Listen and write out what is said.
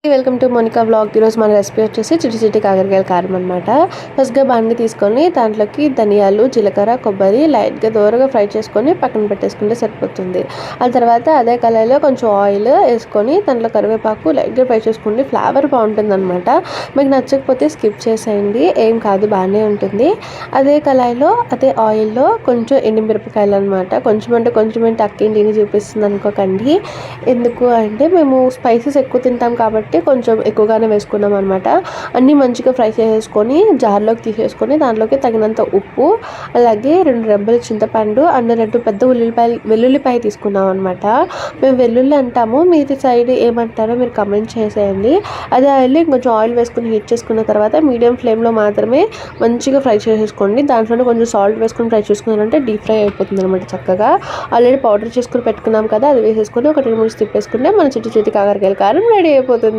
Welcome to Monika vlog. ఈరోజు మన recipe వచ్చేసి చిట్టి చిట్టి కాకరకాయల కారం అనమాట. ఫస్ట్గా బాండి తీసుకొని దాంట్లోకి ధనియాలు, జీలకర్ర, కొబ్బరి లైట్గా దూరగా ఫ్రై చేసుకొని పక్కన పెట్టేసుకుంటే సరిపోతుంది. ఆ తర్వాత అదే కళాయిలో కొంచెం ఆయిల్ వేసుకొని దాంట్లో కరివేపాకు లైట్గా ఫ్రై చేసుకుంటే ఫ్లేవర్ బాగుంటుంది అనమాట. మీకు నచ్చకపోతే స్కిప్ చేసేయండి, ఏం కాదు, బాగానే ఉంటుంది. అదే కళాయిలో అదే ఆయిల్లో కొంచెం ఎండుమిరపకాయలు అనమాట. కొంచెం అంటే అక్కింటిని చూపిస్తుంది అనుకోకండి. ఎందుకు అంటే మేము స్పైసెస్ ఎక్కువ తింటాం కాబట్టి కొంచెం ఎక్కువగానే వేసుకున్నాం అనమాట. అన్నీ మంచిగా ఫ్రై చేసేసుకొని జార్లోకి తీసేసుకొని దాంట్లోకి తగినంత ఉప్పు, అలాగే 2 రెబ్బల చింతపండు అండ్ 2 పెద్ద వెల్లుల్లిపాయ తీసుకున్నాం అనమాట. మేము వెల్లుల్లి అంటాము, మీది సైడ్ ఏమంటారో మీరు కమెంట్ చేసేయండి. అదే ఆయిల్ కొంచెం ఆయిల్ వేసుకుని హీట్ చేసుకున్న తర్వాత మీడియం ఫ్లేమ్లో మాత్రమే మంచిగా ఫ్రై చేసేసుకోండి. దాంట్లోనే కొంచెం సాల్ట్ వేసుకొని ఫ్రై చేసుకున్నారంటే డీప్ ఫ్రై అయిపోతుంది అనమాట చక్కగా. ఆల్రెడీ పౌడర్ చేసుకుని పెట్టుకున్నాం కదా, అది వేసేసుకొని ఒక 2-3 తిప్పేసుకుంటే మన చిట్టి చిట్టి కాకరకాయల కారం రెడీ అయిపోతుంది.